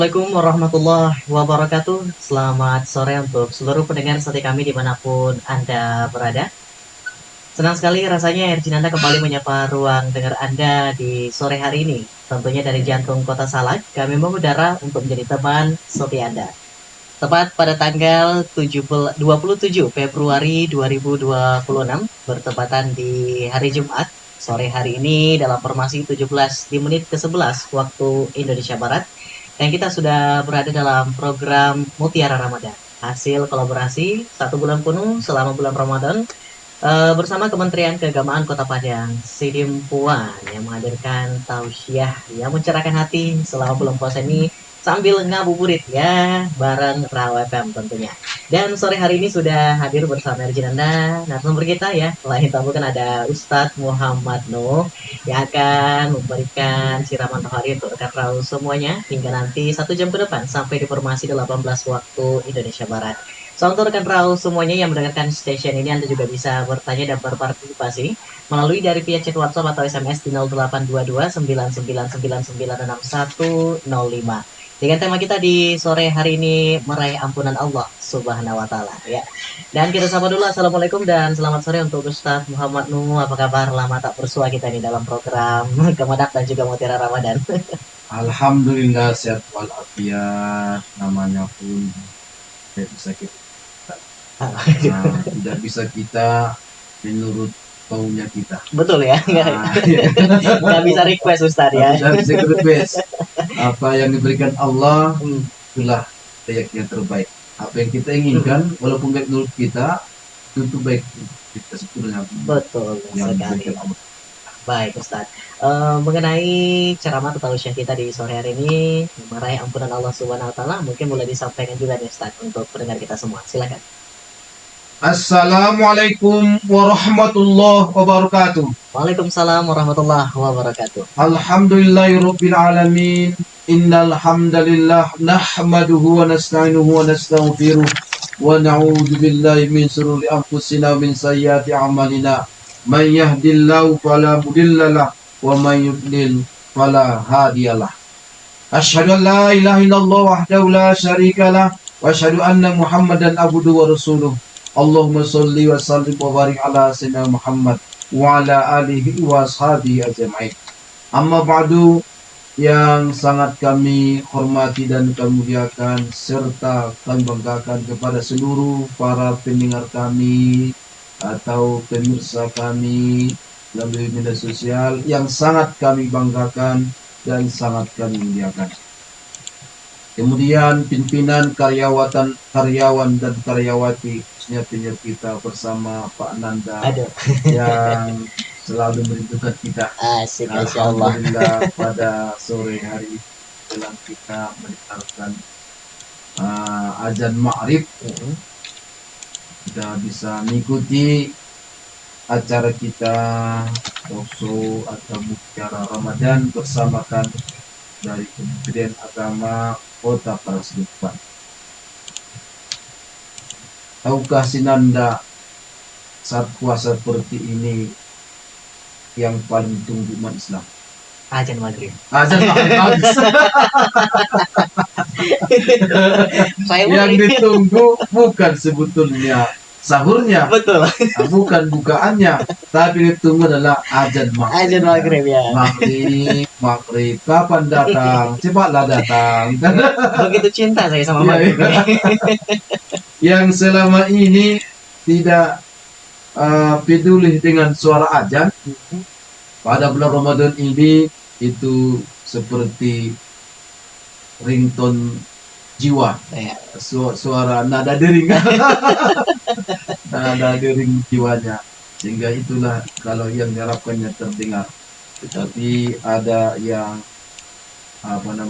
Assalamualaikum warahmatullahi wabarakatuh. Selamat sore untuk seluruh pendengar setia kami dimanapun Anda berada. Senang sekali rasanya Erjinanda kembali menyapa ruang dengar Anda di sore hari ini. Tentunya dari jantung kota Salak, kami mengudara untuk menjadi teman setia Anda. Tepat pada tanggal 27 Februari 2026, bertepatan di hari Jumat, sore hari ini dalam formasi 17 di menit ke-11 waktu Indonesia Barat. Dan kita sudah berada dalam program Mutiara Ramadan. Hasil kolaborasi 1 bulan penuh selama bulan Ramadan bersama Kementerian Keagamaan Kota Padang, Sidim Puan yang menghadirkan tausiah yang mencerahkan hati selama bulan puasa ini sambil ngabuburit ya bareng Raw FM tentunya. Dan sore hari ini sudah hadir bersama Erjinanda narasumber kita ya. Lain tamu kan ada Ustadz Muhammad Nuh yang akan memberikan siraman rohani untuk rekan Raw semuanya hingga nanti 1 jam ke depan sampai di formasi 18 waktu Indonesia Barat. So, untuk rekan Raw semuanya yang mendengarkan station ini, Anda juga bisa bertanya dan berpartisipasi melalui dari via chat WhatsApp atau SMS di 0822 99996105. Dengan tema kita di sore hari ini, meraih ampunan Allah Subhanahu wa Ta'ala ya. Dan kita sapa dulu, assalamualaikum dan selamat sore untuk Ustadz Muhammad Nuh. Apa kabar? Lama tak bersua kita nih dalam program Kemenak dan juga Mutiara Ramadan. Alhamdulillah sehat walafiat, namanya pun tidak bisa kita tidak bisa kita menurut maunya kita. Betul ya, Iya. nggak bisa request Ustadz ya. Tidak bisa request. Apa yang diberikan Allah itulah yang terbaik. Apa yang kita inginkan walaupun baik menurut kita itu baik kita sebetulnya. Betul Yang sekali. diberikan Allah. Baik Ustadz, mengenai ceramah atau tausiah kita di sore hari ini meraih ampunan Allah Subhanahu Wa Taala, mungkin boleh disampaikan juga nih Ustadz untuk pendengar kita semua. Silakan. Assalamualaikum warahmatullahi wabarakatuh. Waalaikumsalam warahmatullahi wabarakatuh. Alhamdulillahirabbil alamin. Innal hamdalillah nahmaduhu wa nasta'inuhu wa nastaghfiruh wa na'udzu billahi min shururi anfusina wa min sayyiati a'malina. Man yahdihillahu fala mudhillalah wa man yudlil fala hadiyalah. Asyhadu an la ilaha illallah wahdahu la syarikalah wa asyhadu anna Muhammadan abduhu wa rasuluh. Allahumma sholli wa sallim wa barik ala sayyidina Muhammad wa ala alihi wa ashabihi ajma'in. Amma ba'du, yang sangat kami hormati dan kami muliakan serta kami banggakan kepada seluruh para pendengar kami atau pemirsa kami melalui media sosial yang sangat kami banggakan dan sangat kami muliakan. Kemudian pimpinan karyawan dan karyawati, khususnya penyiar kita bersama Pak Nanda yang selalu merindukan kita. Asik, insyaallah. Alhamdulillah pada sore hari dalam kita mendengarkan azan maghrib, kita bisa mengikuti acara kita talkshow atau Mutiara Ramadan bersamakan dari Kementerian Agama Kota Parasluban. Tahukah Sinanda saat puasa seperti ini yang paling ditunggu umat Islam? Azan maghrib. Azan maghrib. Yang ditunggu bukan sebetulnya sahurnya, betul, bukan bukaannya, tapi ditunggu adalah azan maghrib. azan maghrib ya. Maghrib kapan datang? Cepatlah datang. Begitu cinta saya sama maghrib. Yang selama ini tidak peduli dengan suara azan, pada bulan Ramadan ini itu seperti ringtone jiwa, suara nada dering, nada dering jiwanya, sehingga itulah kalau yang diharapkannya terdengar. Tetapi ada yang kena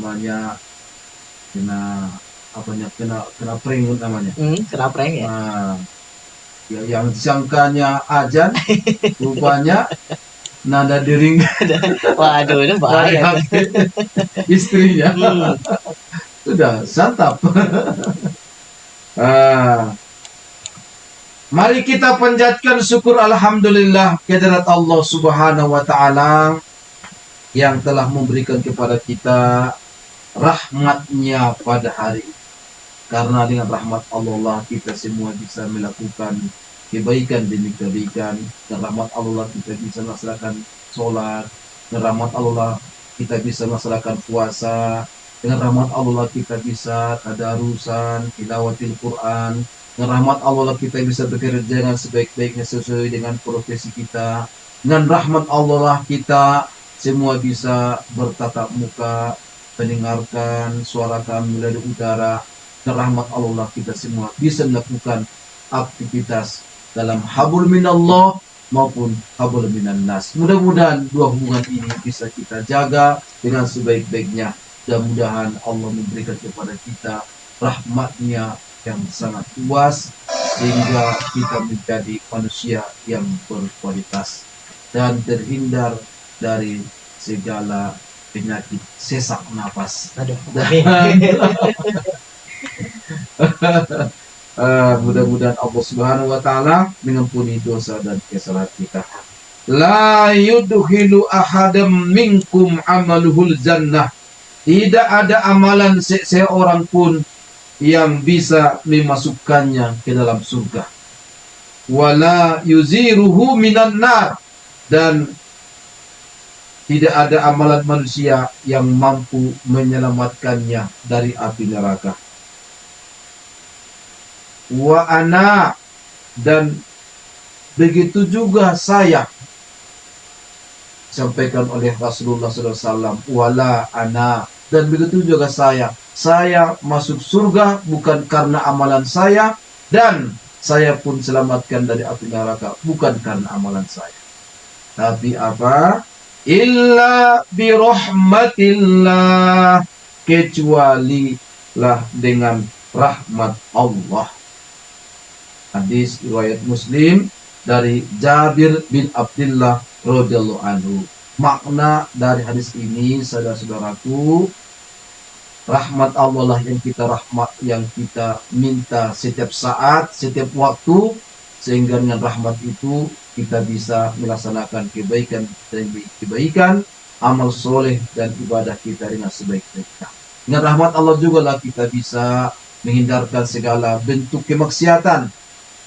prank namanya. Kena prank ya. Nah, yang disangkanya azan rupanya nada dering. Waduh, ini bahaya. Istrinya sudah santap. Mari kita panjatkan syukur alhamdulillah kehadirat Allah Subhanahu wa Ta'ala yang telah memberikan kepada kita rahmatnya pada hari ini. Karena dengan rahmat Allah kita semua bisa melakukan kebaikan demi kebaikan. Dengan rahmat Allah kita bisa melaksanakan sholat. Dengan rahmat Allah kita bisa melaksanakan puasa. Dengan rahmat Allah kita bisa tadarusan, tilawatil Quran. Dengan rahmat Allah kita bisa bekerja dengan sebaik-baiknya sesuai dengan profesi kita. Dengan rahmat Allah kita semua bisa bertatap muka, mendengarkan suara kami melalui udara. Dengan rahmat Allah kita semua bisa melakukan aktivitas dalam habul minallah maupun habul minan nas. Mudah-mudahan dua hubungan ini bisa kita jaga dengan sebaik-baiknya. Mudah-mudahan Allah memberikan kepada kita rahmatnya yang sangat luas sehingga kita menjadi manusia yang berkualitas dan terhindar dari segala penyakit sesak napas. Aduh. Mudah-mudahan Allah Subhanahu wa taala mengampuni dosa dan kesalahan kita. La yudkhilu ahadam minkum amaluhul jannah. Tidak ada amalan seorang pun yang bisa memasukkannya ke dalam surga. Wala yuziruhu minan nar. Dan tidak ada amalan manusia yang mampu menyelamatkannya dari api neraka. Wa ana, dan begitu juga saya, sampaikan oleh Rasulullah SAW, wala ana, dan begitu juga saya masuk surga bukan karena amalan saya, dan saya pun selamatkan dari api neraka bukan karena amalan saya, tapi apa? Illa birahmatillah, kecuali lah dengan rahmat Allah. Hadis riwayat Muslim dari Jabir bin Abdullah radhiyallahu anhu. Makna dari hadis ini, saudara-saudaraku, rahmat Allah lah yang kita minta setiap saat, setiap waktu, sehingga dengan rahmat itu kita bisa melaksanakan kebaikan demi kebaikan, amal soleh dan ibadah kita dengan sebaik-baiknya. Dengan rahmat Allah juga lah kita bisa menghindarkan segala bentuk kemaksiatan,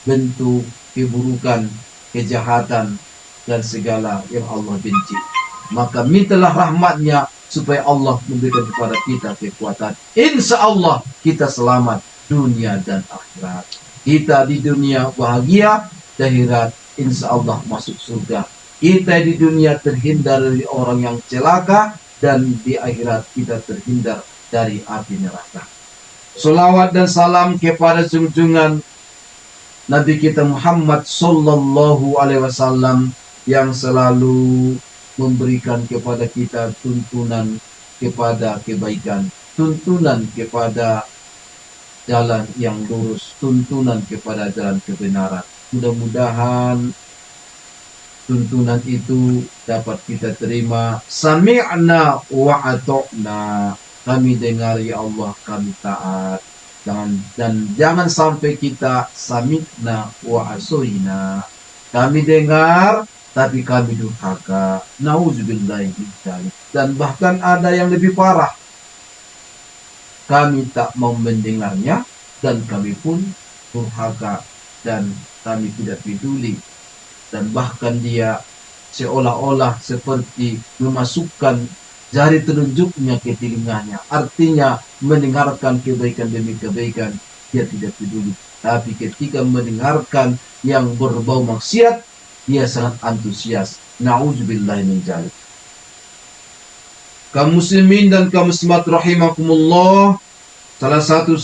bentuk keburukan, kejahatan, dan segala yang Allah benci. Maka mintalah rahmatnya supaya Allah memberikan kepada kita kekuatan. Insya Allah kita selamat dunia dan akhirat. Kita di dunia bahagia, di akhirat insya Allah masuk surga. Kita di dunia terhindar dari orang yang celaka, dan di akhirat kita terhindar dari api neraka. Salawat dan salam kepada junjungan Nabi kita Muhammad Sallallahu Alaihi Wasallam yang selalu memberikan kepada kita tuntunan kepada kebaikan, tuntunan kepada jalan yang lurus, tuntunan kepada jalan kebenaran. Mudah-mudahan tuntunan itu dapat kita terima. Sami'na wa ata'na. Kami dengar ya Allah, kami taat. Dan jangan sampai kita sami'na wa asoina. Kami dengar tapi kami durhaka. Nauzubillahi min dzalik. Dan bahkan ada yang lebih parah. Kami tak mau mendengarnya dan kami pun durhaka dan kami tidak peduli. Dan bahkan dia seolah-olah seperti memasukkan jari telunjuknya ke telinganya. Artinya mendengarkan kebaikan demi kebaikan, dia tidak peduli. Tapi ketika mendengarkan yang berbau maksiat, dia sangat antusias. Na'udzubillahi min dzalik. Kaum muslimin dan kaum muslimat rahimakumullah, salah satu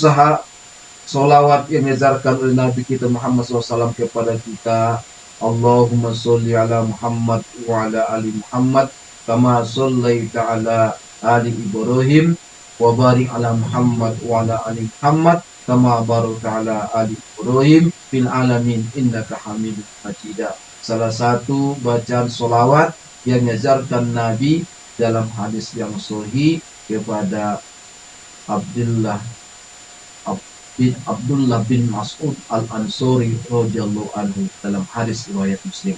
solawat yang diajarkan oleh Nabi kita Muhammad SAW kepada kita, Allahumma sholli ala Muhammad wa ala ali Muhammad kama shallaita ala ali Ibrahim wa barik ala Muhammad wa ala ali Muhammad kama barakta ala ali Ibrahim fil alamin innaka Hamidum Majid. Salah satu bacaan solawat yang diajarkan Nabi dalam hadis yang sahih kepada Abdullah bin Mas'ud Al-Ansari radhiyallahu anhu dalam hadis riwayat Muslim.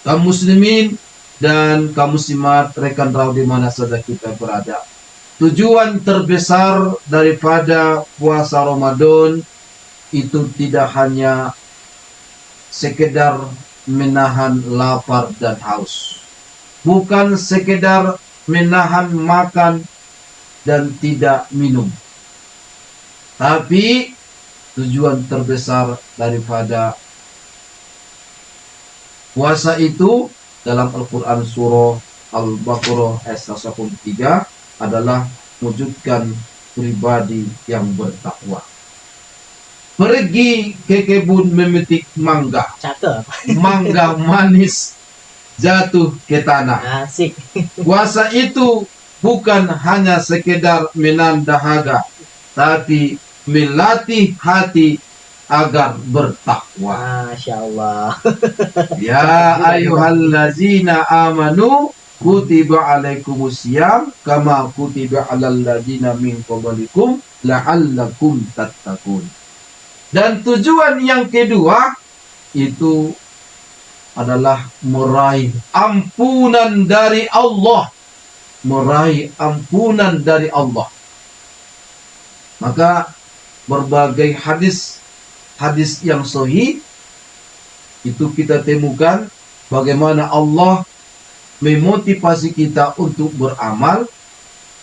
Kaum muslimin dan kaum muslimat, rekan raw di mana saja kita berada, tujuan terbesar daripada puasa Ramadan itu tidak hanya sekedar menahan lapar dan haus. Bukan sekedar menahan makan dan tidak minum. Tapi tujuan terbesar daripada puasa itu dalam Al-Quran surah Al-Baqarah ayat 103 adalah wujudkan pribadi yang bertakwa. Pergi ke kebun memetik mangga. Cakep. Mangga manis jatuh ke tanah. Asik. Puasa itu bukan hanya sekedar menahan dahaga, tapi melatih hati agar bertakwa. Masya Allah. Ya ayyuhallazina amanu kutiba alaikumusiyam kama kutiba alal ladzina min qablikum la'allakum tattaqun. Dan tujuan yang kedua itu adalah meraih ampunan dari Allah. Meraih ampunan dari Allah. Maka berbagai hadis yang sahih itu kita temukan bagaimana Allah memotivasi kita untuk beramal,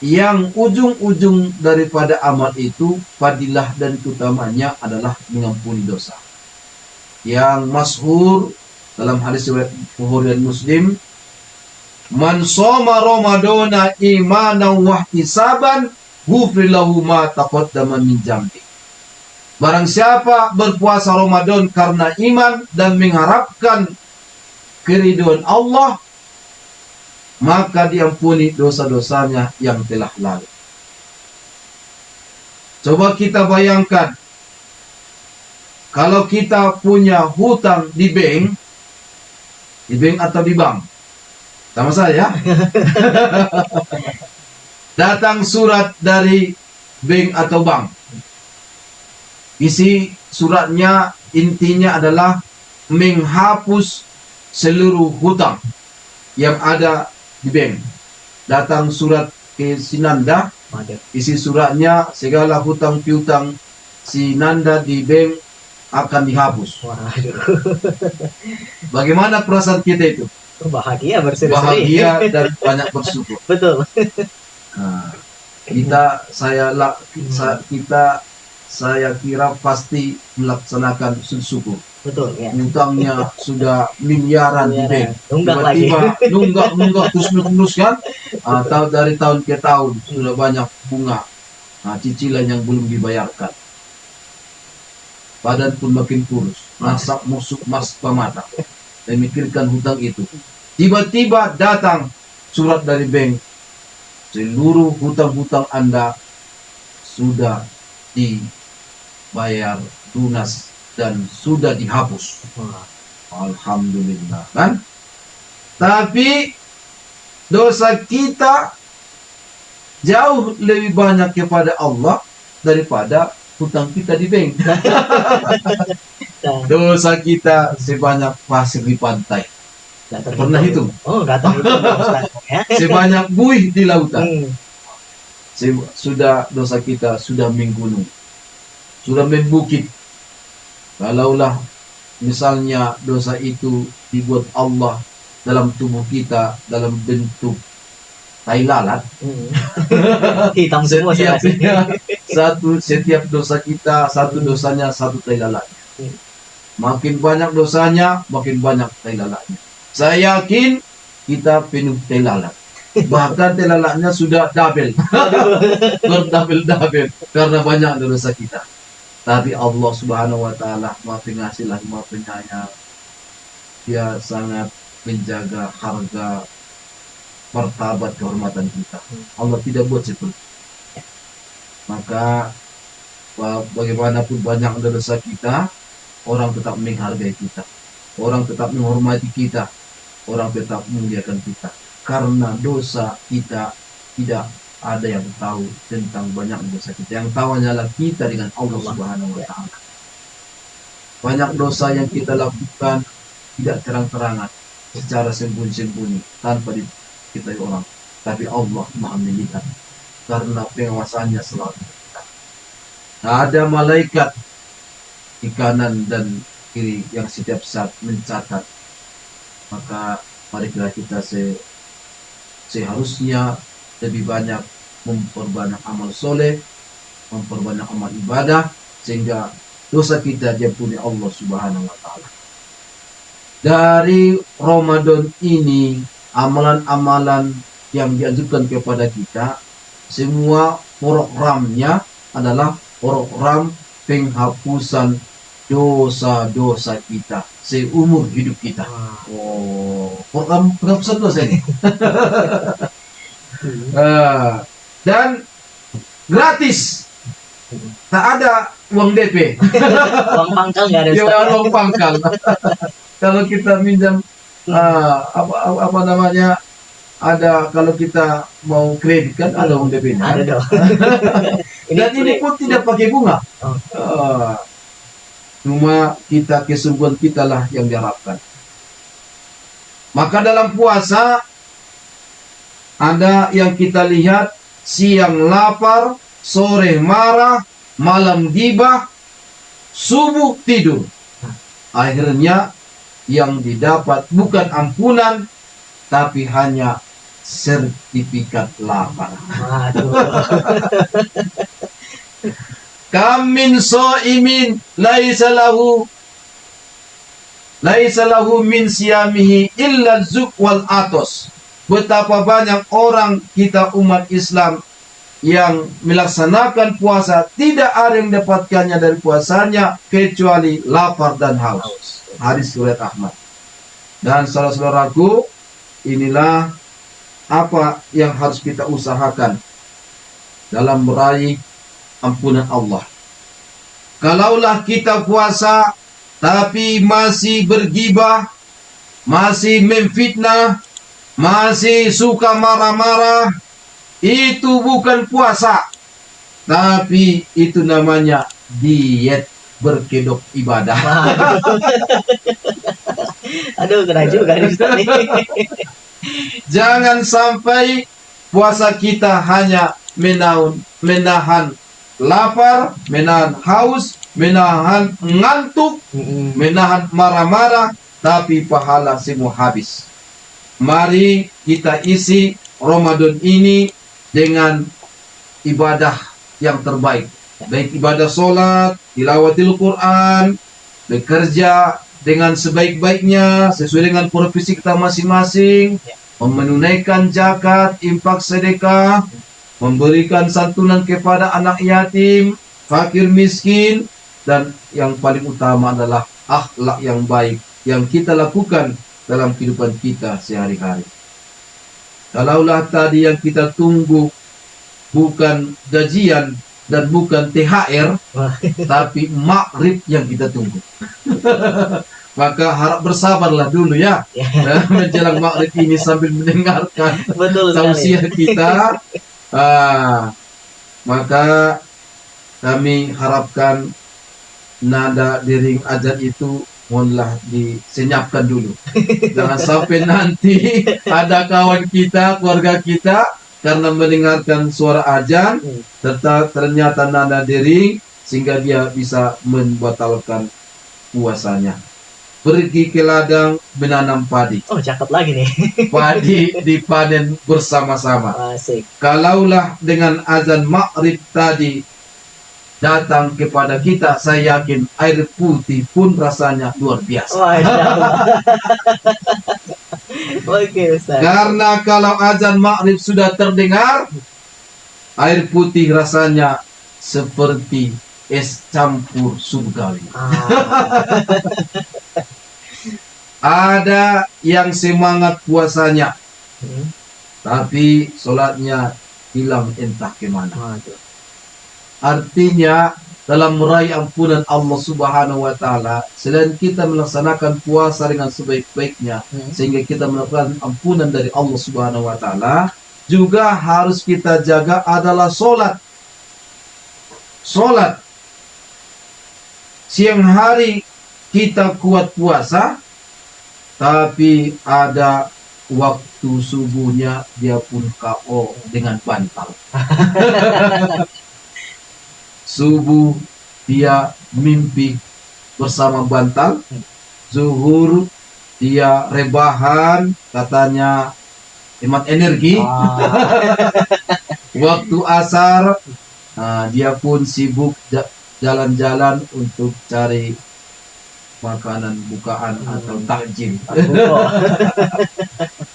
yang ujung-ujung daripada amal itu fadilah dan utamanya adalah mengampuni dosa. Yang masyhur dalam hadis riwayat Bukhari dan Muslim, man shoma ramadana imanan wa ihtisaban ghufir lahu ma taqaddama min dzambi. Barang siapa berpuasa Ramadan karena iman dan mengharapkan keridhaan Allah, maka diampuni dosa-dosanya yang telah lalu. Coba kita bayangkan, kalau kita punya hutang di bank atau di bank, sama saya, datang surat dari bank atau bank. Isi suratnya intinya adalah menghapus seluruh hutang yang ada di bank. Datang surat ke si Nanda, isi suratnya segala hutang piutang si Nanda di bank akan dihapus. Waduh. Bagaimana perasaan kita itu? Bahagia berseri-seri. Bahagia dan banyak bersyukur. Betul. Nah, saya kira pasti melaksanakan syukur. Betul ya. Hutangnya sudah miliaran di bank. Nunggak lagi. Tiba-tiba nunggak terus kan. Atau dari tahun ke tahun sudah banyak bunga. Cicilan yang belum dibayarkan. Badan pun makin kurus. Nasab musuh mas pemata. Memikirkan hutang itu. Tiba-tiba datang surat dari bank. Seluruh hutang-hutang Anda sudah dibayar lunas dan sudah dihapus. Alhamdulillah kan? Tapi dosa kita jauh lebih banyak kepada Allah daripada hutang kita di bank. Dosa kita sebanyak pasir di pantai. Pernah hitung? Oh, nggak terhitung. Sebanyak buih di lautan. Sudah dosa kita sudah menggunung, sudah membukit. Kalaulah misalnya dosa itu dibuat Allah dalam tubuh kita dalam bentuk tai lalat, hitam semua setiap dosa kita satu dosanya satu tai lalat. Makin banyak dosanya, makin banyak tai lalatnya. Saya yakin kita penuh tai lalat. Bahkan tai lalatnya sudah double, berdouble karena banyak dosa kita. Tapi Allah Subhanahu wa Ta'ala Maha Pengasih lagi Maha Penyayang. Dia sangat menjaga harga martabat kehormatan kita. Allah tidak buat seperti itu. Maka bagaimanapun banyak dosa kita, orang tetap menghargai kita, orang tetap menghormati kita, orang tetap memuliakan kita. Karena dosa kita tidak ada yang tahu tentang banyak dosa kita. Yang tahu hanyalah kita dengan Allah Subhanahu wa Ta'ala. Banyak dosa yang kita lakukan tidak terang-terangan, secara sembunyi-sembunyi tanpa diketahui orang. Tapi Allah Maha melihat. karena pengawasannya selalu. Ada malaikat di kanan dan kiri yang setiap saat mencatat. Maka marilah kita seharusnya lebih banyak memperbanyak amal soleh, memperbanyak amal ibadah, sehingga dosa kita diampuni Allah Subhanahu wa Ta'ala. Dari Ramadan ini, amalan-amalan yang dianjurkan kepada kita, semua programnya adalah program penghapusan dosa-dosa kita seumur hidup kita. Oh, program penghapusan dosa ini. Dan gratis, tak ada uang DP. Uang pangkal nggak ada. Ya, uang pangkal. Kalau kita minjam apa namanya, ada, kalau kita mau kredit kan ada uang DP-nya. Ada dong. Dan ini pun tidak pakai bunga. Cuma kita, kesungguhan kita lah yang diharapkan. Maka dalam puasa ada yang kita lihat, siang lapar, sore marah, malam gibah, subuh tidur. Akhirnya yang didapat bukan ampunan, tapi hanya sertifikat lapar. Waduh. Kamin so'imin laisa lahu min siyamihi illa zuk wal atos. Betapa banyak orang kita umat Islam yang melaksanakan puasa, tidak ada yang dapatkannya dari puasanya kecuali lapar dan haus. Hadis riwayat Ahmad. Dan saudara-saudaraku, inilah apa yang harus kita usahakan dalam meraih ampunan Allah. Kalaulah kita puasa tapi masih bergibah, masih memfitnah, masih suka marah-marah, itu bukan puasa, tapi itu namanya diet berkedok ibadah. Aduh, kena juga nih Ustaz. Jangan sampai puasa kita hanya menahan lapar, menahan haus, menahan ngantuk, menahan marah-marah, tapi pahala semua habis. Mari kita isi Ramadan ini dengan ibadah yang terbaik. Baik ibadah sholat, tilawatil Quran, bekerja dengan sebaik-baiknya sesuai dengan profesi kita masing-masing, menunaikan zakat, infak, sedekah, memberikan santunan kepada anak yatim, fakir miskin, dan yang paling utama adalah akhlak yang baik yang kita lakukan dalam kehidupan kita sehari-hari. Kalaulah tadi yang kita tunggu bukan gajian dan bukan THR, tapi makrib yang kita tunggu. Maka harap bersabarlah dulu ya, menjelang makrib ini sambil mendengarkan tausiah kita. Maka kami harapkan nada dering azan itu mohonlah disenyapkan dulu. Jangan sampai nanti ada kawan kita, keluarga kita, karena mendengarkan suara azan, ternyata nada dering, sehingga dia bisa membatalkan puasanya. Pergi ke ladang menanam padi. Oh, cakep lagi nih. Padi dipanen bersama-sama. Asik. Kalaulah dengan azan maghrib tadi datang kepada kita, saya yakin air putih pun rasanya luar biasa. Oke, Ustaz. Karena kalau azan maghrib sudah terdengar, air putih rasanya seperti es campur surgawi. Ada yang semangat puasanya, tapi sholatnya hilang entah kemana. Artinya dalam meraih ampunan Allah Subhanahu wa Ta'ala, selain kita melaksanakan puasa dengan sebaik-baiknya sehingga kita mendapatkan ampunan dari Allah Subhanahu wa Ta'ala, juga harus kita jaga adalah sholat. Sholat siang hari kita kuat puasa, tapi ada waktu subuhnya dia pun KO dengan bantal. Subuh dia mimpi bersama bantal. Zuhur dia rebahan, katanya hemat energi. Waktu asar dia pun sibuk jalan-jalan untuk cari makanan bukaan atau takjil.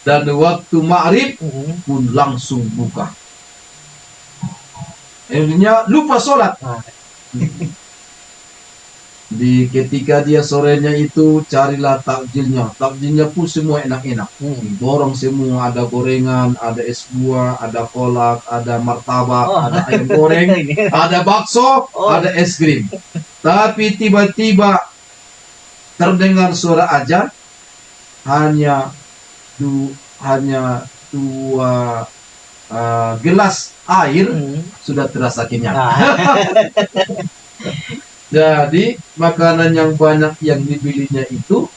Dan waktu maghrib pun langsung buka. Akhirnya lupa sholat. Di ketika dia sorenya itu carilah takjilnya. Takjilnya pun semua enak-enak. Borong semua, ada gorengan, ada es buah, ada kolak, ada martabak, ada ayam goreng, ada bakso, ada es krim. Tapi tiba-tiba terdengar suara azan, hanya dua gelas air sudah terasa kenyang. Jadi makanan yang banyak yang dibelinya itu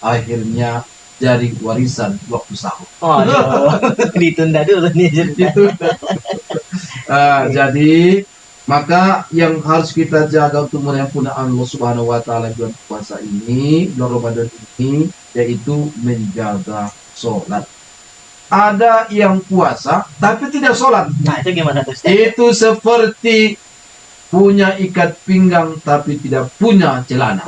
akhirnya jadi warisan waktu sahur. Ditunda dulu nih. Jadi maka yang harus kita jaga untuk merayakan Allah Subhanahu Wa Taala bulan puasa ini, bulan Ramadan ini, yaitu menjaga sholat. Ada yang puasa tapi tidak sholat. Nah, itu gimana tuh? Itu seperti punya ikat pinggang tapi tidak punya celana.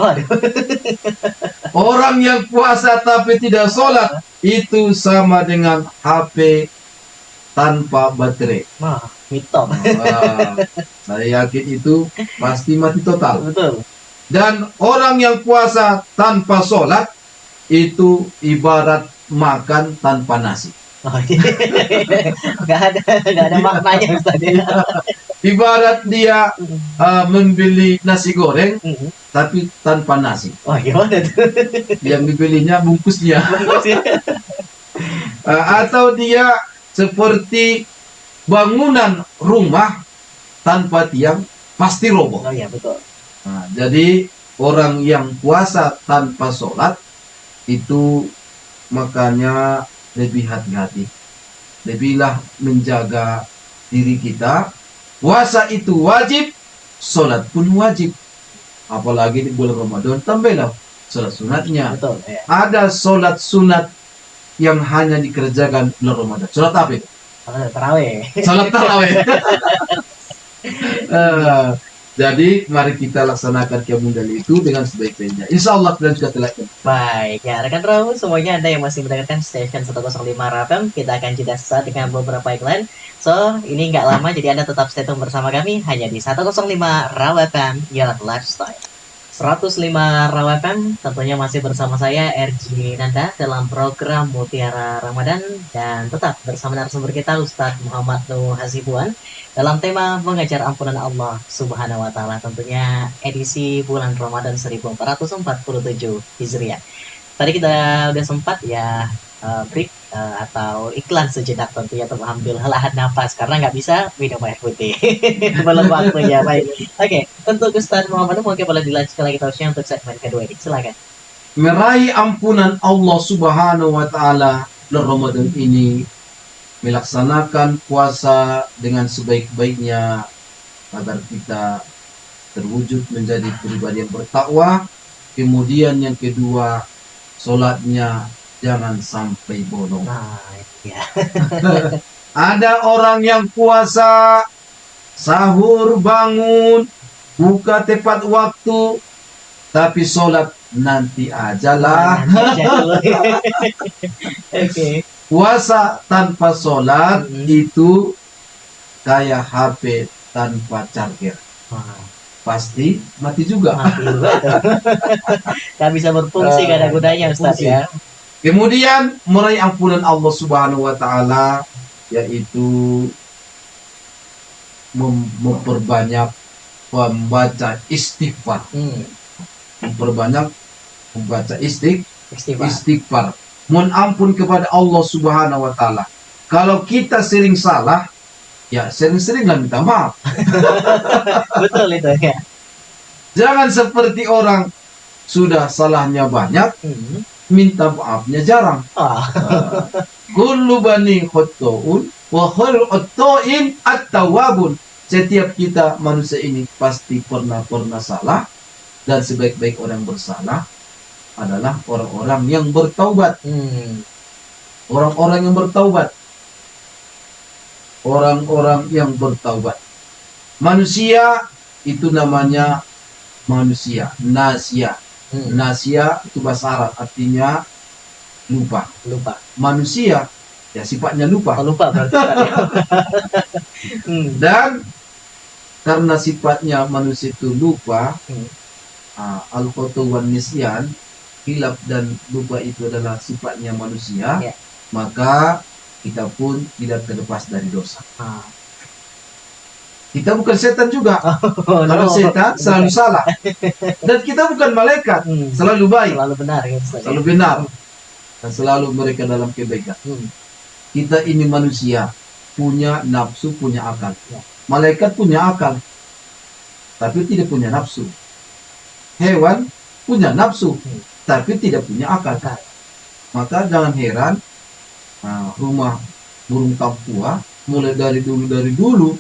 Orang yang puasa tapi tidak sholat itu sama dengan HP tanpa baterai. Mitos. Saya yakin itu pasti mati total. Betul. Dan orang yang puasa tanpa sholat itu ibarat makan tanpa nasi. Gak ada maknanya Ustaz. Ibarat dia membeli nasi goreng tapi tanpa nasi. Gimana tuh? Yang dibelinya bungkusnya. Atau dia seperti bangunan rumah tanpa tiang, pasti roboh. Betul. Jadi orang yang puasa tanpa sholat itu makanya lebih hati-hati. Lebihlah menjaga diri kita. Puasa itu wajib, sholat pun wajib. Apalagi di bulan Ramadan, tambahlah sholat sunatnya. Betul, ya. Ada sholat sunat yang hanya dikerjakan bulan Ramadan. Sholat apa itu? Sholat tarawih. Sholat tarawih. Jadi mari kita laksanakan qiyamul lail itu dengan sebaik-baiknya. Insya Allah kalian juga telah. Baik, ya rekan Rahu, semuanya Anda yang masih mendengarkan Station 105 RFM, kita akan jeda sesaat dengan beberapa iklan. So, ini nggak lama, jadi Anda tetap stay tune bersama kami hanya di 105 Raw FM, Your Lifestyle. 105 Raw FM, tentunya masih bersama saya, RG Nanda, dalam program Mutiara Ramadan, dan tetap bersama narasumber kita, Ustadz Muhammad Nuh Hasibuan, dalam tema mengejar ampunan Allah Subhanahu Wa Taala, tentunya edisi bulan Ramadan 1447 Hijriah. Tadi kita udah sempat ya break atau iklan sejenak tentunya untuk mengambil helahan nafas karena nggak bisa minum air putih. Belum waktunya. Baik. Oke, untuk Ustaz Muhammad mungkin boleh dilanjutkan lagi tausnya untuk segmen kedua ini. Silakan. Meraih ampunan Allah Subhanahu Wa Taala bulan Ramadan ini, melaksanakan puasa dengan sebaik-baiknya agar kita terwujud menjadi pribadi yang bertakwa. Kemudian yang kedua, sholatnya jangan sampai bolong. Ya. Ada orang yang puasa, sahur, bangun, buka tepat waktu, tapi sholat nanti ajalah. Oke. Puasa tanpa sholat itu kayak HP tanpa charger. Pasti mati juga. Gak bisa berfungsi, gak ada gunanya Ustaz ya. Kemudian meraih ampunan Allah Subhanahu Wa Taala yaitu memperbanyak membaca istighfar. Memperbanyak membaca istighfar. Mohon ampun kepada Allah Subhanahu Wa Taala. Kalau kita sering salah, ya sering-seringlah minta maaf. Betul itu ya. Jangan seperti orang sudah salahnya banyak, minta maafnya jarang. Kullu bani khotta'un wa khairul khotta'in at-tawwabun. Setiap kita manusia ini pasti pernah salah, dan sebaik-baik orang bersalah adalah orang-orang yang bertaubat. Orang-orang yang bertaubat. Orang-orang yang bertaubat. Manusia itu namanya manusia, nasia. Nasia itu bahasa Arab, artinya lupa. Manusia ya sifatnya lupa. Lupa berarti. Dan karena sifatnya manusia itu lupa, al-khoto wan nisyan, hilaf dan lupa itu adalah sifatnya manusia, maka kita pun tidak terlepas dari dosa. Kita bukan setan juga. Kalau setan selalu salah. Dan kita bukan malaikat, selalu baik, Selalu benar ya, selalu benar, dan selalu mereka dalam kebaikan. Kita ini manusia, punya nafsu, punya akal. Malaikat punya akal, tapi tidak punya nafsu. Hewan punya nafsu, tapi tidak punya akal. Maka jangan heran, rumah burung Papua mulai dari dulu,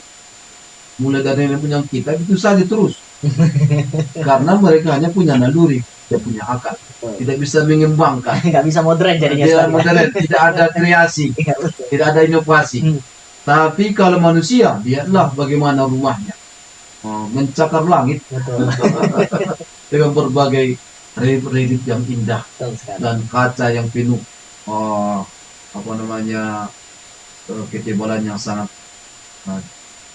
mulai dari nenek moyang kita itu saja terus. Karena mereka hanya punya naluri, tidak punya akal, tidak bisa mengembangkan, nggak bisa modern jadinya. tidak modern, tidak ada kreasi, tidak ada inovasi. Tapi kalau manusia, lihatlah bagaimana rumahnya, mencakar langit. Dengan berbagai relief yang indah dan kaca yang penuh ketebalan yang sangat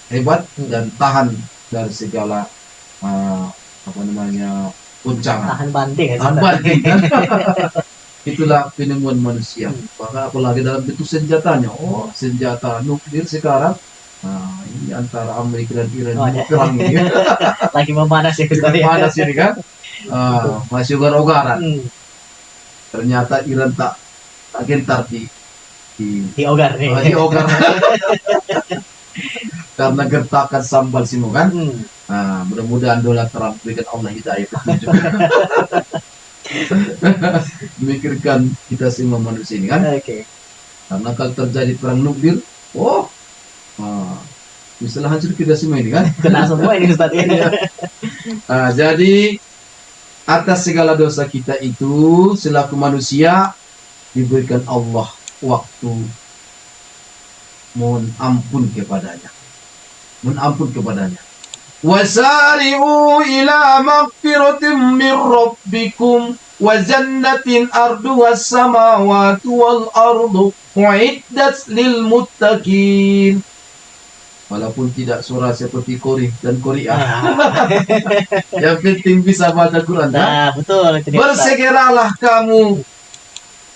hebat dan tahan dari segala goncangan. Tahan banting kan? Itulah penemuan manusia. Maka apalagi dalam bentuk senjatanya, senjata nuklir sekarang. Ini antara Amerika dan Iran perang ini. Lagi memanas ya. Memanas ini kan. Masih ugar-ugaran. Ternyata Iran tak gentar di ogar nih. Di ogar. Karena gertakan sambal semua kan. Mudah-mudahan Donald Trump berikan Allah hidayah petunjuk. Memikirkan kita semua manusia ini kan. Karena kalau terjadi perang nuklir, misalnya hancur kita semua ini kan. Kena semua ini Ustaz ya. Jadi atas segala dosa kita itu selaku manusia diberikan Allah waktu mohon ampun kepadanya. Wasari'u ila maghfiratin min rabbikum wa jannatin arduha as-samawati wal ardu uiddat lil muttaqin. Walaupun tidak suara seperti Kori dan Korea. Yang penting bisa baca Quran. Betul. Bersegeralah kamu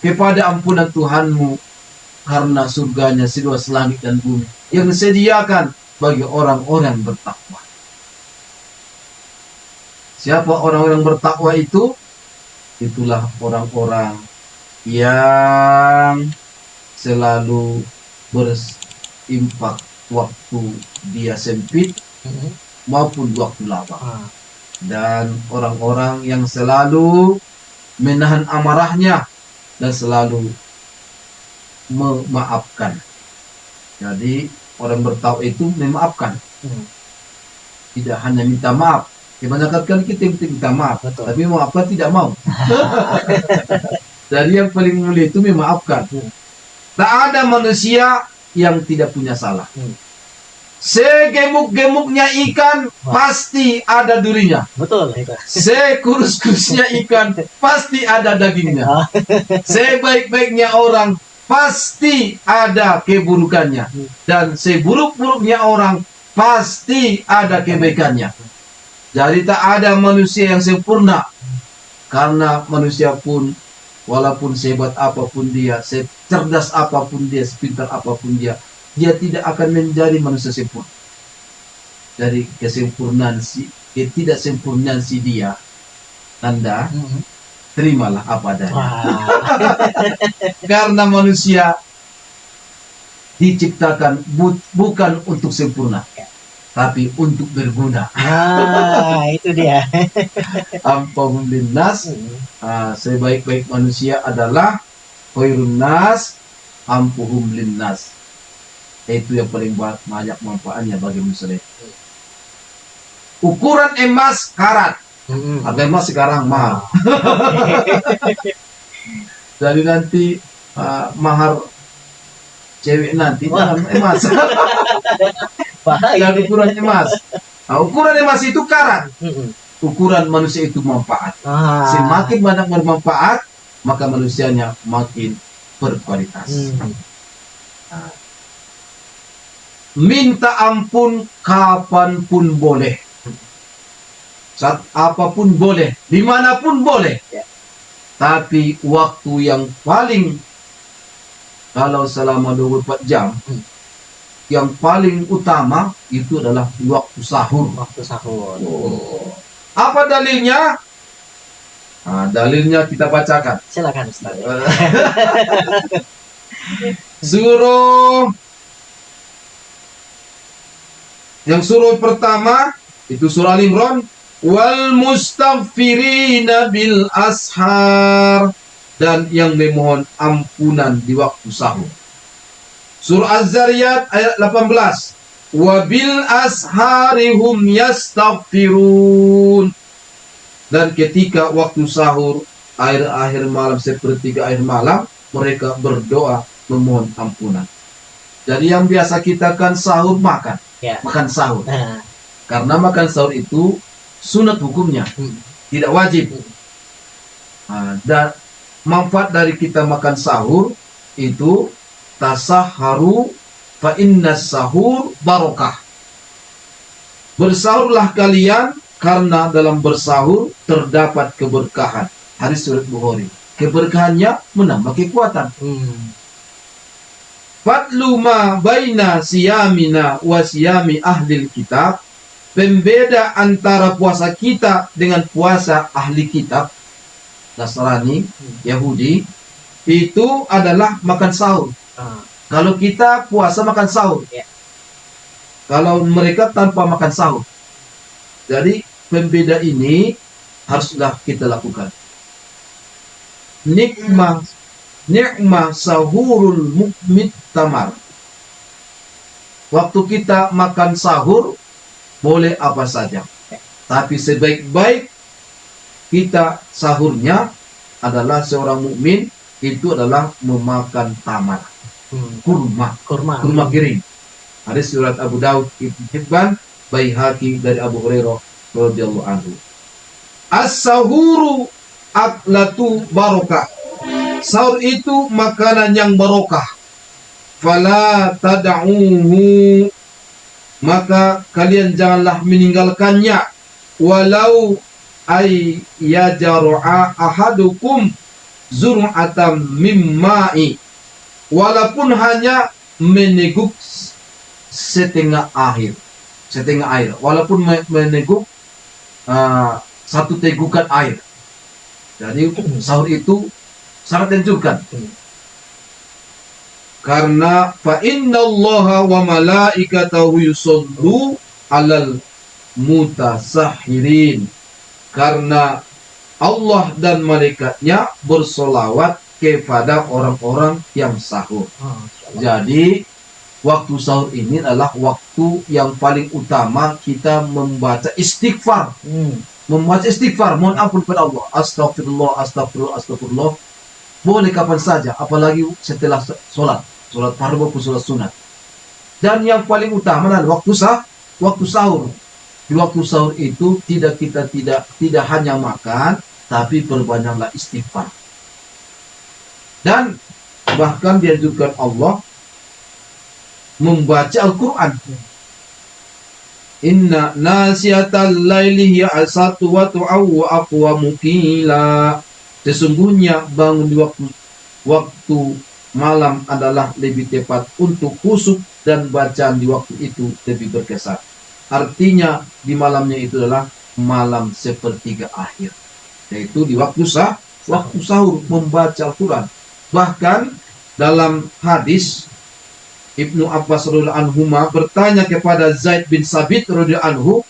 kepada ampunan Tuhanmu, karena surganya seluas langit dan bumi yang disediakan bagi orang-orang bertakwa. Siapa orang-orang bertakwa itu? Itulah orang-orang yang selalu berimpak waktu dia sempit maupun waktu lapang. Dan orang-orang yang selalu menahan amarahnya dan selalu memaafkan. Jadi orang bertakwa itu memaafkan. Tidak hanya minta maaf. Kebanyakan kan kita minta maaf, tapi memaafkan tidak mau. Jadi yang paling mulia itu memaafkan. Tak ada manusia yang tidak punya salah. Segemuk-gemuknya ikan pasti ada durinya. Betul. Sekurus-kurusnya ikan pasti ada dagingnya. Sebaik-baiknya orang pasti ada keburukannya. Dan seburuk-buruknya orang pasti ada kebaikannya. Jadi tak ada manusia yang sempurna. Karena manusia pun walaupun sehebat apapun dia, secerdas apapun dia, sepintar apapun dia tidak akan menjadi manusia sempurna. Dari ketidaksempurnaan si dia, Anda terimalah apa adanya. Karena manusia diciptakan bukan untuk sempurna, tapi untuk berguna. Nah, itu dia. Ampuhum linnas, sebaik-baik manusia adalah khairun nas ampuhum linnas. Itu yang paling banyak manfaatnya bagi muslim. Ukuran emas karat. Harga emas sekarang mahal. Jadi nanti mahar cewek nanti dalam emas. Dan ukuran emas. Ukuran emas itu karat. Ukuran manusia itu manfaat. Semakin banyak bermanfaat, maka manusianya makin berkualitas. Minta ampun kapanpun boleh. Saat apapun boleh, dimanapun boleh. Tapi waktu yang paling, kalau selama 24 jam, yang paling utama itu adalah waktu sahur. Waktu sahur. Apa dalilnya? Dalilnya kita bacakan. Silakan Ustaz. Surah pertama itu surah Al-Imran, wal mustaghfirina bil ashar, dan yang memohon ampunan di waktu sahur. Surah Az-Zariyat ayat 18, wa bil asharihum yastaghfirun, dan ketika waktu sahur, akhir malam, sepertiga akhir malam, mereka berdoa memohon ampunan. Jadi yang biasa kita kan sahur makan, makan sahur. Karena makan sahur itu sunat hukumnya, tidak wajib. Dan manfaat dari kita makan sahur itu tasahharu fa inna sahur barokah. Bersahurlah kalian karena dalam bersahur terdapat keberkahan. Hadis riwayat Bukhari. Keberkahannya menambah kekuatan. Fadlu ma baina siyamina wa siyami ahlil kitab. Pembeda antara puasa kita dengan puasa ahli kitab, Nasrani, Yahudi, itu adalah makan sahur. Kalau kita puasa makan sahur, kalau mereka tanpa makan sahur. Jadi pembeda ini haruslah kita lakukan. Nikmah sahurul mukmit tamar. Waktu kita makan sahur boleh apa saja, tapi sebaik-baik kita sahurnya adalah seorang mukmin itu adalah memakan tamar, kurma kering. Hadis surat Abu Daud, Ibnu Hibban, Baihaqi dari Abu Hurairah radhiyallahu anhu. As-sahuru aklatu barokah. Sahur itu makanan yang barokah. Fala tad'uhu, maka kalian janganlah meninggalkannya. Walau ay yajar'a ahadukum zur'atam mimma'i, walaupun hanya meneguk setengah air, walaupun meneguk satu tegukan air. Jadi sahur itu sangat dianjurkan. Karena fa innallaha wa malaikatahu yusallu 'alal mutasahhirin. Karena Allah dan malaikatnya bersolawat kepada orang-orang yang sahur. Jadi waktu sahur ini adalah waktu yang paling utama kita membaca istighfar. Membaca istighfar, mohon ampun kepada Allah. Astagfirullah, astagfirullah, astagfirullah. Boleh kapan saja, apalagi setelah sholat fardu maupun sholat sunat. Dan yang paling utama adalah waktu sahur. Di waktu sahur itu tidak hanya makan, tapi perbanyaklah istighfar. Dan bahkan dianjurkan Allah membaca Al-Quran. Inna nasiyatal laili hiya asatu wa tu'awu aqwamu qila. Sesungguhnya bangun di waktu malam adalah lebih tepat untuk khusyuk, dan bacaan di waktu itu lebih berkesan. Artinya di malamnya itu adalah malam sepertiga akhir, yaitu di waktu sahur membaca Al-Quran. Bahkan dalam hadis Ibnu Abbas radhiyallahu anhuma bertanya kepada Zaid bin Sabit radhiyallahu anhu,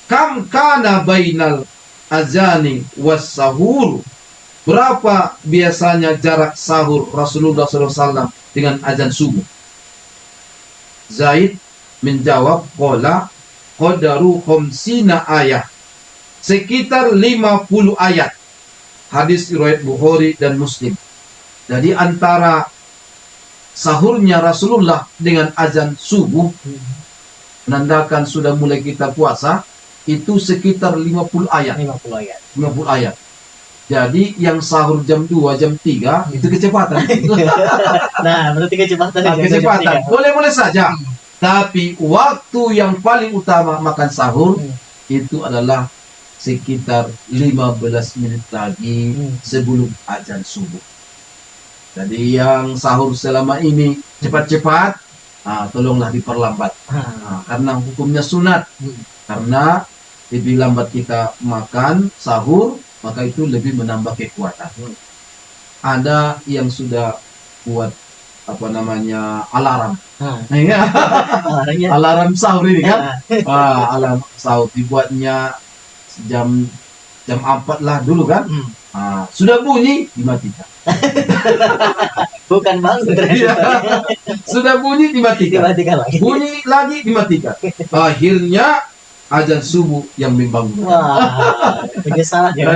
kam kana bainal azani was sahur? Berapa biasanya jarak sahur Rasulullah SAW dengan azan subuh? Zaid menjawab, qala qadaru khamsina ayat. Sekitar 50 ayat. Hadis riwayat Bukhari dan Muslim. Jadi antara sahurnya Rasulullah dengan azan subuh menandakan sudah mulai kita puasa, itu sekitar 50 ayat. 50 ayat. 50 ayat. Jadi yang sahur jam 2, jam 3 itu kecepatan. Nah, berarti kecepatan. Nah, kecepatan. Boleh-boleh saja. Tapi waktu yang paling utama makan sahur itu adalah sekitar 15 menit lagi sebelum azan subuh. Jadi yang sahur selama ini cepat-cepat, tolonglah diperlambat. Karena hukumnya sunat. Karena lebih lambat kita makan sahur, maka itu lebih menambah kekuatan. Ada yang sudah buat alarm. Alarm sahur ini kan? Alarm sahur dibuatnya jam 4 lah dulu kan? Sudah bunyi dimatikan. Bukan bangun. Sudah bunyi dimatikan. Lagi. Bunyi lagi dimatikan. Akhirnya azan subuh yang membangunkan. Wah, penyesalan ya.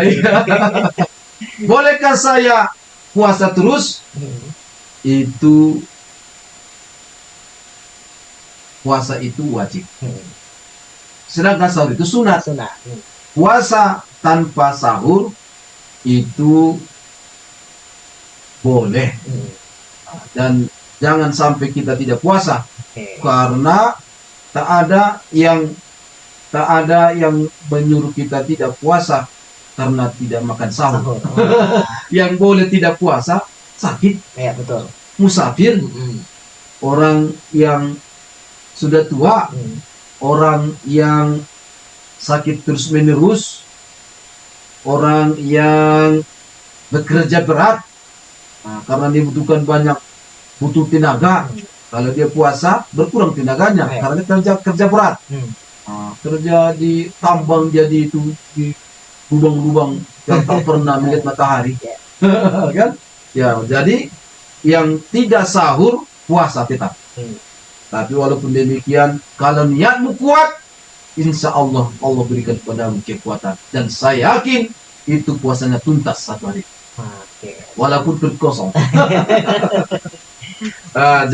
Bolehkah saya puasa terus? Itu puasa itu wajib. Sedangkan sahur itu sunat. Puasa tanpa sahur itu boleh. Dan jangan sampai kita tidak puasa. Karena tak ada yang menyuruh kita tidak puasa karena tidak makan sahur. Yang boleh tidak puasa sakit, ya betul, musafir, orang yang sudah tua, orang yang sakit terus menerus, orang yang bekerja berat, karena dibutuhkan butuh tenaga. Kalau dia puasa berkurang tenaganya karena kerja berat. Kerja di tambang, jadi itu di lubang-lubang yang tak pernah melihat matahari. Kan? Ya, jadi yang tidak sahur puasa tetap. Tapi walaupun demikian, kalau niatmu kuat, insya Allah berikan kepadamu kekuatan. Dan saya yakin itu puasanya tuntas satu hari. Walaupun perut kosong.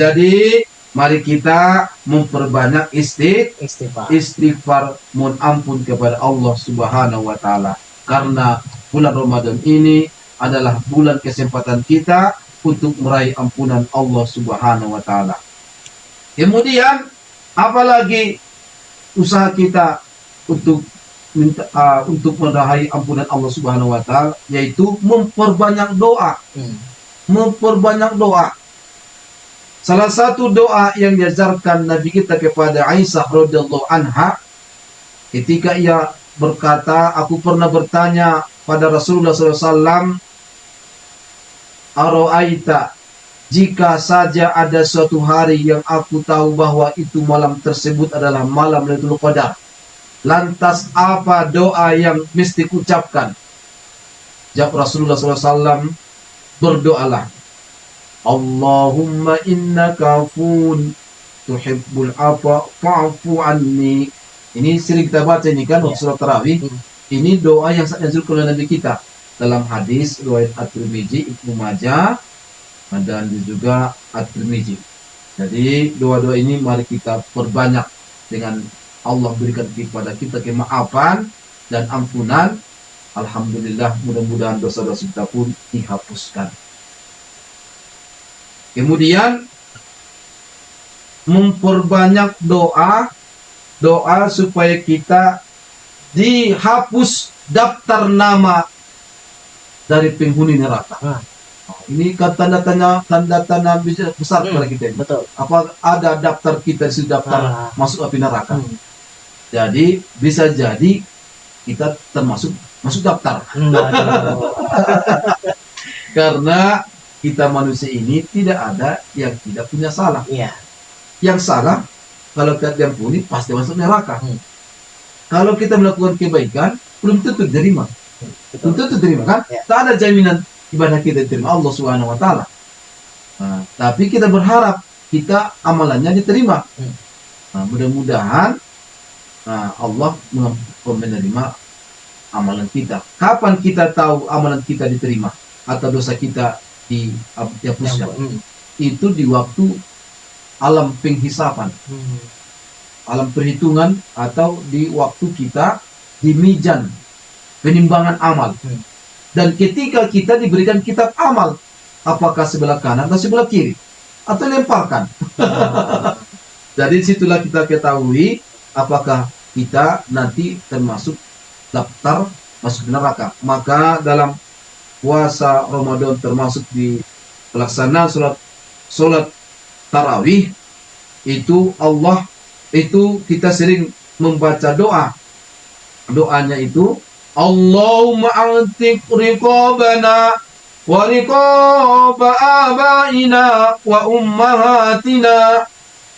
Jadi mari kita memperbanyak istighfar, mohon ampun kepada Allah Subhanahu wa taala. Karena bulan Ramadan ini adalah bulan kesempatan kita untuk meraih ampunan Allah Subhanahu wa taala. Kemudian apalagi usaha kita untuk meraih ampunan Allah Subhanahu wa taala, yaitu memperbanyak doa. Memperbanyak doa. Salah satu doa yang diajarkan Nabi kita kepada Aisyah radhiyallahu anha, ketika ia berkata, aku pernah bertanya pada Rasulullah SAW, Aro'aita, jika saja ada suatu hari yang aku tahu bahwa itu malam tersebut adalah malam Lailatul Qadar, lantas apa doa yang mesti kucapkan? Jawab Rasulullah SAW, berdoalah, Allahumma innaka afuun tuhibbul afwa fa'fu anni. Ini sering kita baca ini kan, surat tarawih. Ini doa yang diajarkan oleh Nabi kita dalam hadis riwayat At-Tirmidzi, Ibnu Majah, dan juga At-Tirmidzi. Jadi doa-doa ini mari kita perbanyak dengan Allah berikan kepada kita kemaafan dan ampunan. Alhamdulillah, mudah-mudahan dosa-dosa kita pun dihapuskan. Kemudian memperbanyak doa supaya kita dihapus daftar nama dari penghuni neraka. Ini kan tanda-tanda besar kepada kita. Betul. Apa ada daftar kita di daftar masuk api neraka? Jadi bisa jadi kita termasuk masuk daftar. Karena kita manusia ini tidak ada yang tidak punya salah. yang salah, kalau kita diampuni pasti masuk neraka. Kalau kita melakukan kebaikan, belum tentu diterima. Belum tentu diterima kan? Ya. Tak ada jaminan ibadah kita diterima Allah Subhanahu wa taala. Nah, tapi kita berharap kita amalannya diterima. Nah, mudah-mudahan Allah menerima amalan kita. Kapan kita tahu amalan kita diterima atau dosa kita dihapuskan? Itu di waktu alam penghisapan, alam perhitungan, atau di waktu kita di mizan penimbangan amal. Dan ketika kita diberikan kitab amal, apakah sebelah kanan atau sebelah kiri, atau lemparkan. Jadi situlah kita ketahui apakah kita nanti termasuk daftar masuk neraka. Maka dalam puasa Ramadan termasuk di pelaksanaan sholat tarawih itu kita sering membaca doa. Doanya itu Allahumma a'tiq riqabana wa riqaba abaina wa ummahatina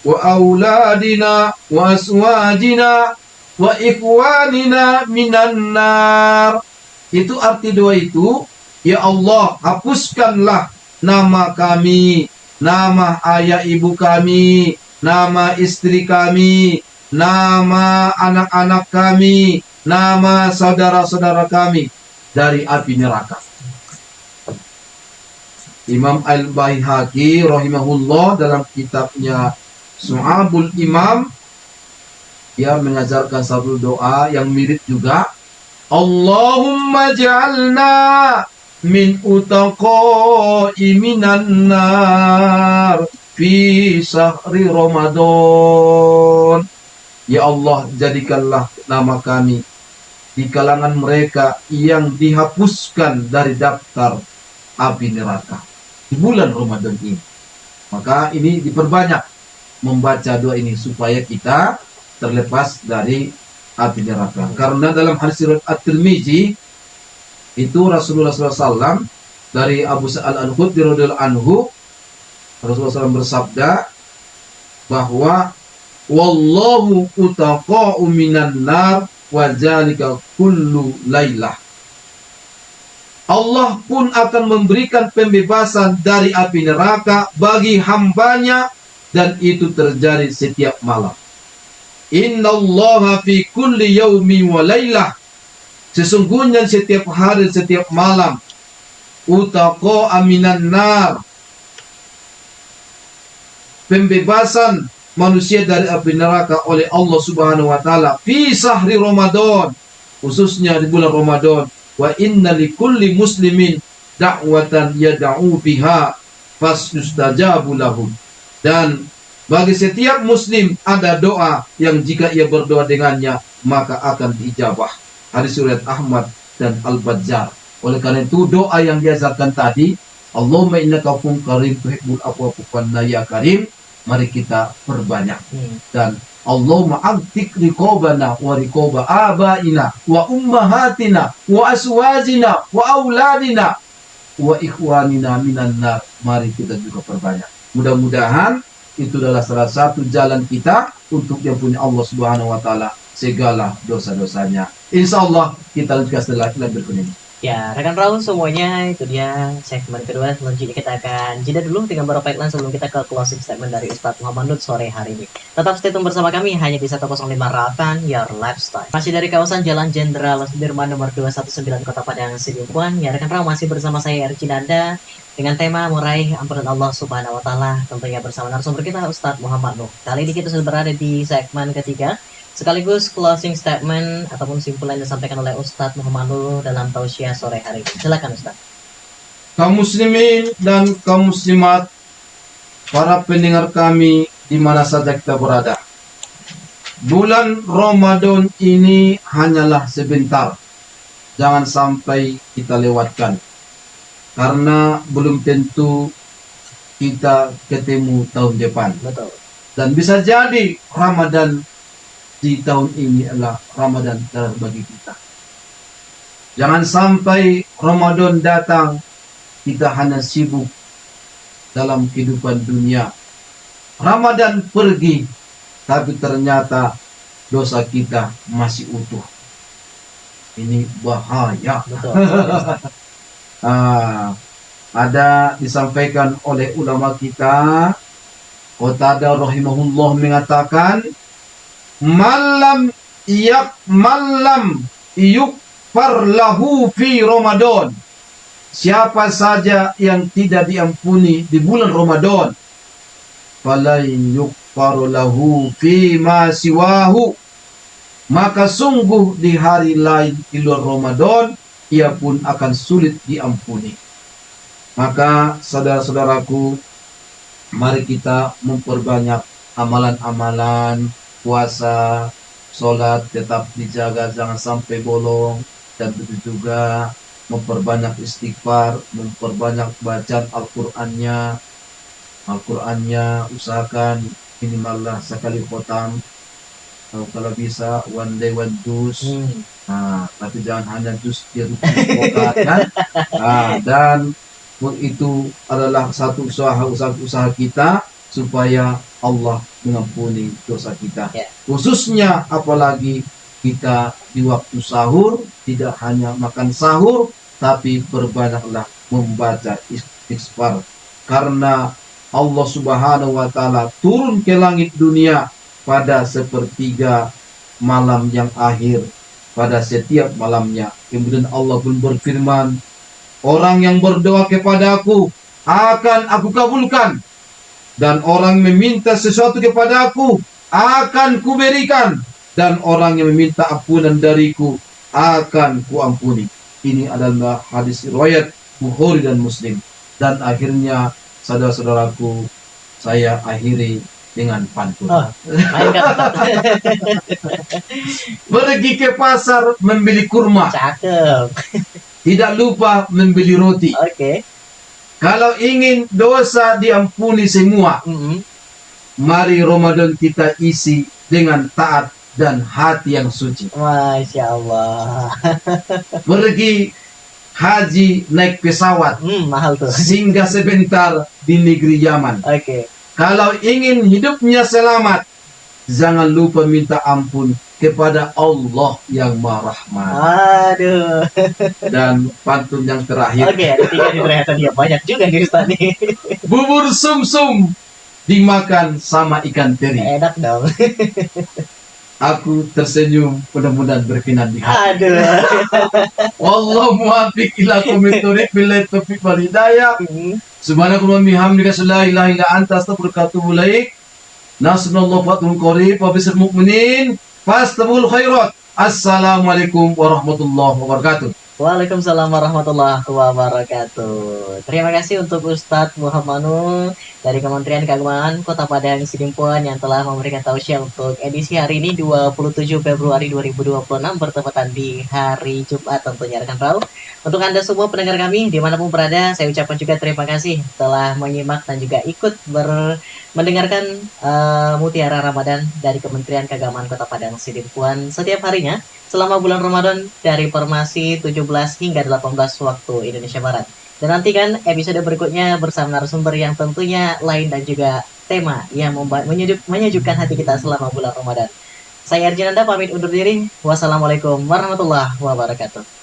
wa auladina wa aswajina wa ikhwanina minan nar. Itu arti doa itu, ya Allah, hapuskanlah nama kami, nama ayah ibu kami, nama istri kami, nama anak-anak kami, nama saudara-saudara kami dari api neraka. Imam Al-Baihaqi rahimahullah dalam kitabnya Su'abul Imam, dia mengajarkan satu doa yang mirip juga. Allahumma ja'alna min utaqa'i minan nar fi syahri Ramadan. Ya Allah, jadikanlah nama kami di kalangan mereka yang dihapuskan dari daftar api neraka di bulan Ramadan ini. Maka ini diperbanyak membaca doa ini supaya kita terlepas dari api neraka. Karena dalam hadis riwayat At-Tirmizi itu Rasulullah SAW dari Abu Sa'al Al-Khudri radhiyallahu anhu, Rasulullah SAW bersabda bahwa wallahu utaqa'u minan nar wa zalika kullu lailah. Allah pun akan memberikan pembebasan dari api neraka bagi hambanya, dan itu terjadi setiap malam. Innallaha fi kulli yaumi wa lailah. Sesungguhnya setiap hari, setiap malam, utaqa aminan nar, pembebasan manusia dari api neraka oleh Allah Subhanahu wa taala fi sahri Ramadan, khususnya di bulan Ramadan. Wa inna likulli muslimin da'watan yad'u biha fasyustajabu lahu. Dan bagi setiap muslim ada doa yang jika ia berdoa dengannya maka akan diijabah. Hadis riwayat Ahmad dan Al-Bazzar. Oleh karena itu doa yang diajarkan tadi, Allahumma innaka afuwwun karim tuhibbul afwa fa'fu ya karim, mari kita perbanyak. Dan Allahumma a'tiq riqabana wa riqaba abaina wa ummahatina wa aswajina wa auladina wa ikhwanina minan nar. Mari kita juga perbanyak. Mudah-mudahan itu adalah salah satu jalan kita untuk diampuni Allah Subhanahu wa taala segala dosa-dosanya. Insyaallah kita lanjutkan setelah berikut ini. Ya, rekan Raul semuanya, itu dia segmen kedua. Selanjutnya kita akan jeda dulu dengan beberapa iklan sebelum kita ke closing statement dari Ustadz Muhammad Nut sore hari ini. Tetap stay tune bersama kami hanya di 105 Ratan Your Lifestyle. Masih dari kawasan Jalan Jenderal Sudirman nomor 219 Kota Padang Sidimpuan. Ya, rekan Raul masih bersama saya Erci Nanda dengan tema meraih ampunan Allah Subhanahu wa taala, tentunya bersama narasumber kita Ustadz Muhammad Nuh. Kali ini kita sudah berada di segmen ketiga, sekaligus closing statement ataupun simpulan yang disampaikan oleh Ustadz Muhammad Nuh dalam tausiah sore hari ini. Silakan Ustadz. Kaum muslimin dan kaum muslimat, para pendengar kami di mana saja kita berada, bulan Ramadan ini hanyalah sebentar. Jangan sampai kita lewatkan, karena belum tentu kita ketemu tahun depan. Betul. Dan bisa jadi Ramadan di tahun ini adalah Ramadan bagi kita. Jangan sampai Ramadan datang kita hanya sibuk dalam kehidupan dunia Ramadan pergi, tapi ternyata dosa kita masih utuh. Ini bahaya. Betul. Ada disampaikan oleh ulama kita, Qatadah rahimahullah mengatakan, malam yukfar lahu fi Ramadan. Siapa saja yang tidak diampuni di bulan Ramadan, falain yukfar lahu fi ma siwahu, maka sungguh di hari lain di luar Ramadan ia pun akan sulit diampuni. Maka saudara-saudaraku, mari kita memperbanyak amalan-amalan, puasa, sholat tetap dijaga, jangan sampai bolong. Dan begitu juga memperbanyak istighfar, memperbanyak bacaan Al-Qur'annya usahakan minimallah sekali khotam, atau kalau bisa one day one juz. Tapi jangan hanya juz dia kan. Dan itu adalah satu usaha kita supaya Allah mengampuni dosa kita. Khususnya apalagi kita di waktu sahur, tidak hanya makan sahur, tapi berbanyaklah membaca istighfar. Karena Allah Subhanahu wa Ta'ala turun ke langit dunia pada sepertiga malam yang akhir, pada setiap malamnya. Kemudian Allah pun berfirman, orang yang berdoa kepadaku akan aku kabulkan, dan orang yang meminta sesuatu kepadaku akan kuberikan, dan orang yang meminta ampunan dariku akan kuampuni. Ini adalah hadis riwayat Bukhari dan Muslim. Dan akhirnya saudara-saudaraku, saya akhiri dengan pantun. Pergi ke pasar membeli kurma. Cakep. Tidak lupa membeli roti. Oke. Kalau ingin dosa diampuni semua, mari Ramadan kita isi dengan taat dan hati yang suci. Masya Allah. Pergi haji naik pesawat, mahal tuh. singgah sebentar di negeri Yaman. Oke. Kalau ingin hidupnya selamat, jangan lupa minta ampun kepada Allah yang Maha Rahman. Aduh. Dan pantun yang terakhir. Oke, ada 3 nih ternyata dia banyak juga nih Ustaz nih. Bubur sumsum dimakan sama ikan teri. Enak dong. Aku tersenyum, mudah-mudahan berkenan di hati. Aduh. Wallahu muwaffiq ila aqwamit thoriq, billahi taufiq wal hidayah. Subhanakallahumma bihamdika la ilaha illa anta astaghfiruka wa atubu ilaik. Nasrullah fathun qarib wa bisal mu'minin fastabul khairat. Assalamualaikum warahmatullahi wabarakatuh. Waalaikumsalam warahmatullahi wabarakatuh. Terima kasih untuk Ustadz Muhammad Nur dari Kementerian Keagamaan Kota Padang Sidimpuan yang telah memberikan tausiah untuk edisi hari ini 27 Februari 2026 bertepatan di hari Jumat tentunya rekan Raul. Untuk Anda semua pendengar kami dimanapun berada, saya ucapkan juga terima kasih telah menyimak dan juga ikut mendengarkan Mutiara Ramadan dari Kementerian Keagamaan Kota Padang Sidimpuan setiap harinya selama bulan Ramadan dari formasi 17 hingga 18 waktu Indonesia Barat. Dan nantikan episode berikutnya bersama narasumber yang tentunya lain dan juga tema yang menyejukkan hati kita selama bulan Ramadan. Saya Arjinanda pamit undur diri. Wassalamualaikum warahmatullahi wabarakatuh.